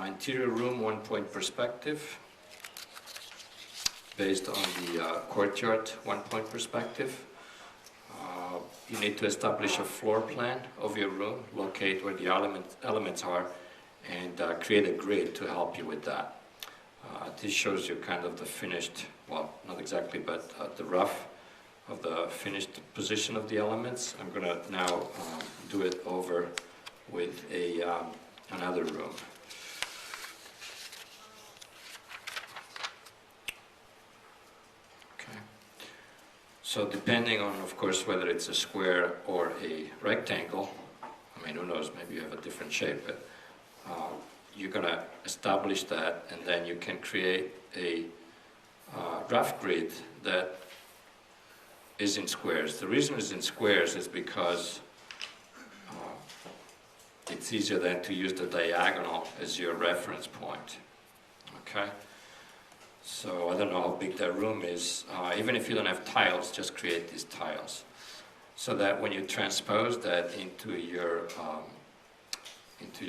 Interior room, 1-point perspective, based on the courtyard 1-point perspective. You need to establish a floor plan of your room, locate where the elements are, and create a grid to help you with that. This shows you kind of the finished, well, not exactly, but the rough of the finished position of the elements. I'm going to now do it over with another room. Okay. So depending on, of course, whether it's a square or a rectangle, I mean, who knows, maybe you have a different shape, but you're going to establish that, and then you can create a rough grid that is in squares. The reason it's in squares is because it's easier then to use the diagonal as your reference point. Okay? So I don't know how big that room is. Even if you don't have tiles, just create these tiles. So that when you transpose that into your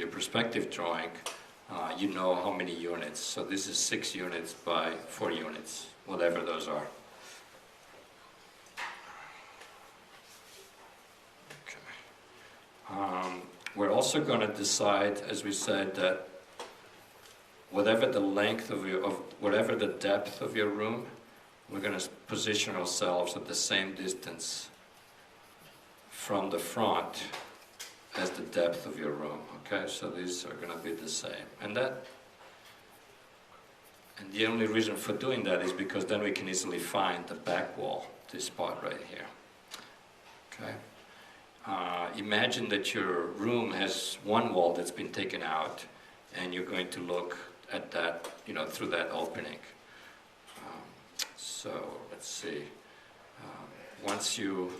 perspective drawing, you know how many units. So this is 6 units by 4 units, whatever those are. Okay. We're also going to decide, as we said, that whatever the length of whatever the depth of your room, we're going to position ourselves at the same distance from the front as the depth of your room. Okay, so these are going to be the same, and the only reason for doing that is because then we can easily find the back wall, this spot right here. Okay. Imagine that your room has one wall that's been taken out, and you're going to look at that, through that opening. So let's see. Once you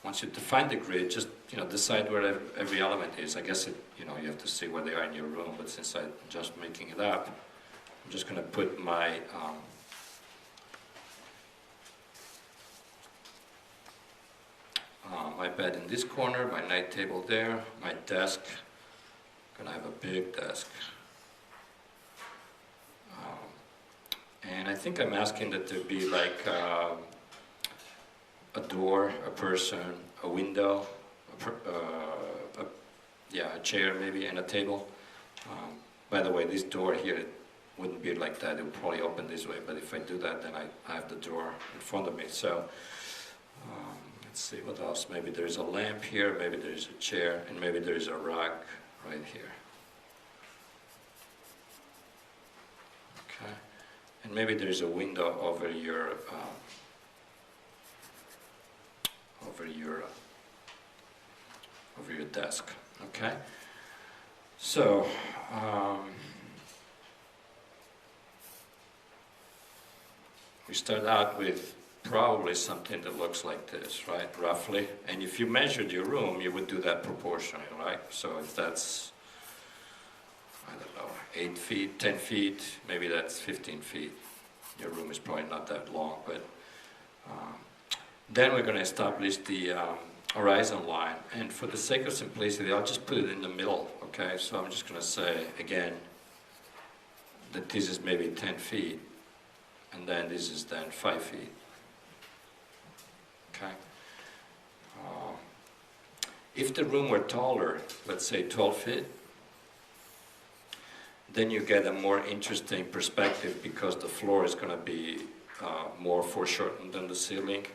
define the grid, just decide where every element is. I guess you have to see where they are in your room, but since I'm just making it up, I'm just going to put my my bed in this corner, my night table there, my desk. I'm going to have a big desk. And I think I'm asking that there be like a door, a person, a window, a chair maybe, and a table. By the way, this door here, it wouldn't be like that. It would probably open this way, but if I do that, then I have the door in front of me. So let's see what else. Maybe there's a lamp here, maybe there's a chair, and maybe there's a rug right here. Okay, and maybe there's a window over your desk. Okay, so we start out with probably something that looks like this, right, roughly. And if you measured your room, you would do that proportionally, right? So if that's, I don't know, 8 feet, 10 feet, maybe that's 15 feet. Your room is probably not that long, but then we're going to establish the horizon line. And for the sake of simplicity, I'll just put it in the middle, okay? So I'm just going to say, again, that this is maybe 10 feet, and then this is then 5 feet. Okay. If the room were taller, let's say 12 feet, then you get a more interesting perspective because the floor is going to be more foreshortened than the ceiling.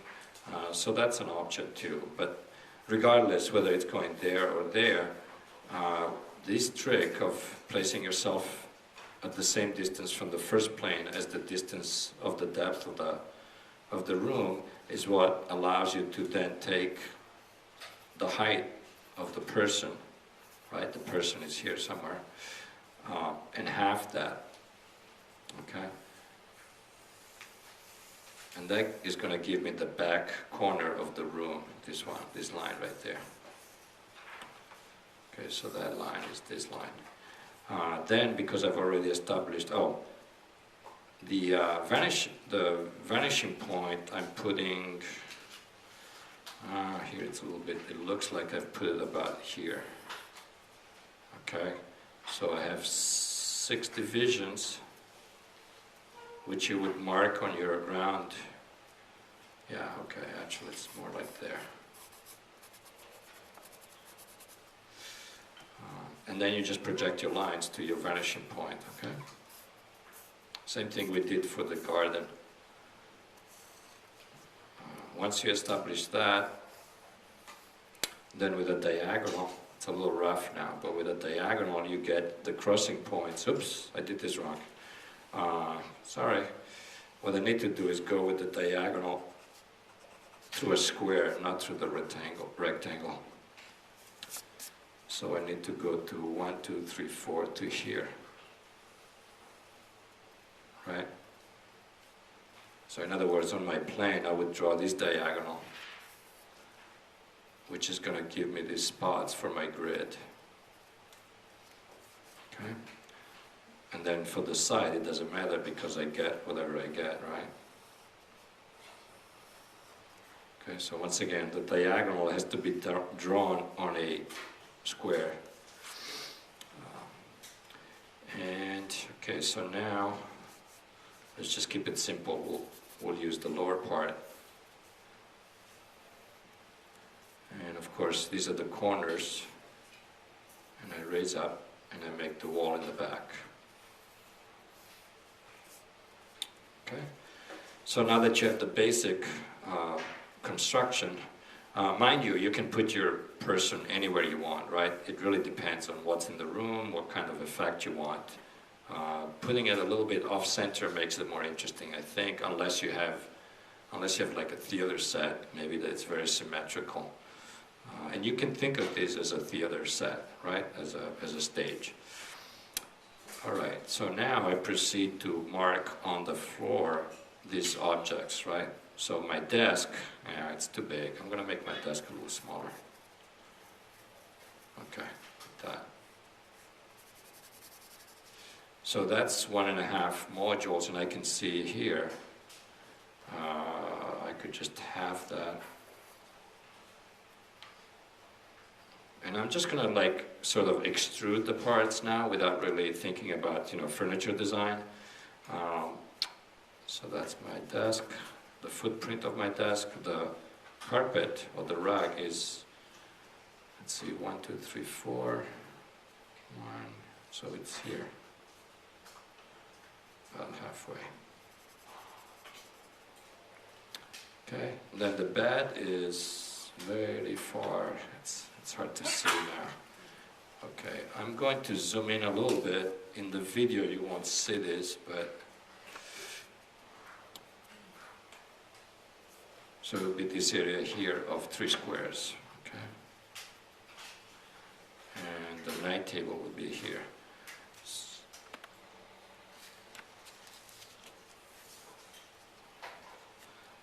So that's an option too. But regardless whether it's going there or there, this trick of placing yourself at the same distance from the first plane as the distance of the depth of the room is what allows you to then take the height of the person, right? The person is here somewhere, and half that, okay? And that is going to give me the back corner of the room, this one, this line right there. Okay, so that line is this line. Then, because I've already established, the vanishing point, I'm putting, here it's a little bit, it looks like I've put it about here. Okay, so I have 6 divisions, which you would mark on your ground. Yeah, okay, actually it's more like there. And then you just project your lines to your vanishing point, okay? Same thing we did for the garden. Once you establish that, then with a diagonal, it's a little rough now, but with a diagonal you get the crossing points. Oops, I did this wrong. Sorry. What I need to do is go with the diagonal through a square, not through the rectangle. So I need to go to 1, 2, 3, 4 to here. Right? So in other words, on my plane, I would draw this diagonal, which is going to give me these spots for my grid. Okay? And then for the side, it doesn't matter because I get whatever I get, right? Okay, so once again, the diagonal has to be drawn on a square. Okay, so now let's just keep it simple. We'll use the lower part. And of course, these are the corners. And I raise up and I make the wall in the back. Okay? So now that you have the basic construction, mind you, you can put your person anywhere you want, right? It really depends on what's in the room, what kind of effect you want. Putting it a little bit off-center makes it more interesting, I think, unless you have like a theater set, maybe that it's very symmetrical. And you can think of this as a theater set, right? As a stage. All right, so now I proceed to mark on the floor these objects, right? So my desk, yeah, it's too big. I'm going to make my desk a little smaller. Okay, like that. So that's 1.5 modules, and I can see here, I could just have that. And I'm just gonna like sort of extrude the parts now without really thinking about, furniture design. So that's my desk, the footprint of my desk. The carpet or the rug is, let's see, 1, 2, 3, 4, 1, so it's here, about halfway. Okay, and then the bed is very far. It's hard to see now. Okay, I'm going to zoom in a little bit. In the video you won't see this, but so it will be this area here of 3 squares. Okay, and the night table will be here.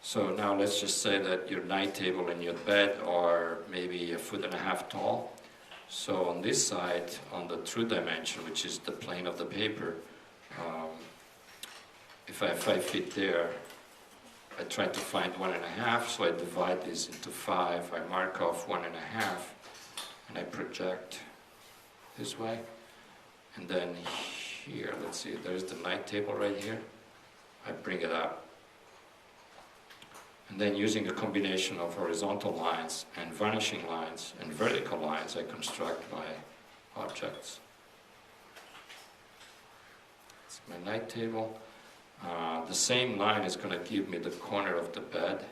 So now let's just say that your night table and your bed are maybe 1.5 feet tall. So on this side, on the true dimension, which is the plane of the paper, if I have 5 feet there, I try to find 1.5, so I divide this into 5, I mark off 1.5, and I project this way. And then here, let's see, there's the night table right here. I bring it up. And then using a combination of horizontal lines and vanishing lines and vertical lines, I construct my objects. It's my night table. The same line is going to give me the corner of the bed.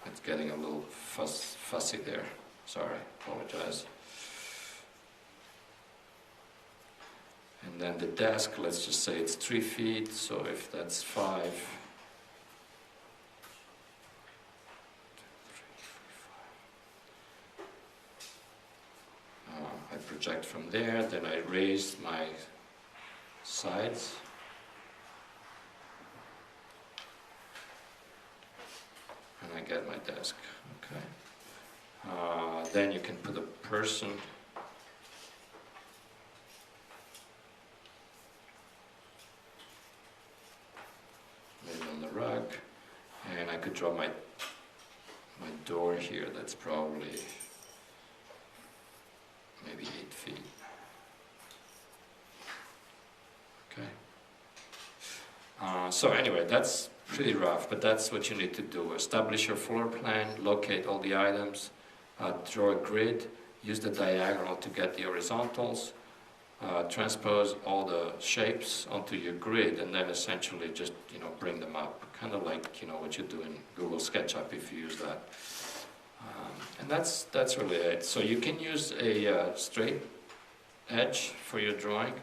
It's getting a little fussy there. Sorry, apologize. And then the desk, let's just say it's 3 feet, so if that's 5, 2, 3, 4, 5. I project from there, then I raise my sides. And I get my desk, okay. Then you can put a person. Rug, and I could draw my door here, that's probably maybe 8 feet. Okay. So anyway, that's pretty rough, but that's what you need to do. Establish your floor plan, locate all the items, draw a grid, use the diagonal to get the horizontals, transpose all the shapes onto your grid, and then essentially just, bring them up. Kind of like, what you do in Google SketchUp if you use that. And that's really it. So you can use a straight edge for your drawing,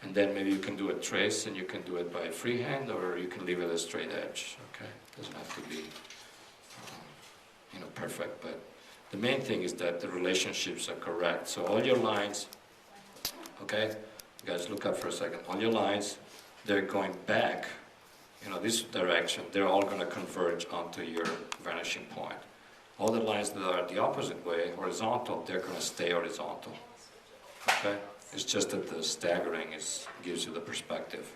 and then maybe you can do a trace, and you can do it by freehand, or you can leave it a straight edge. Okay, doesn't have to be, perfect. But the main thing is that the relationships are correct. So all your lines, okay, guys, look up for a second. All your lines, they're going back, this direction. They're all going to converge onto your vanishing point. All the lines that are the opposite way, horizontal, they're going to stay horizontal. Okay? It's just that the staggering gives you the perspective.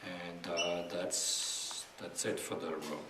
And that's it for the room.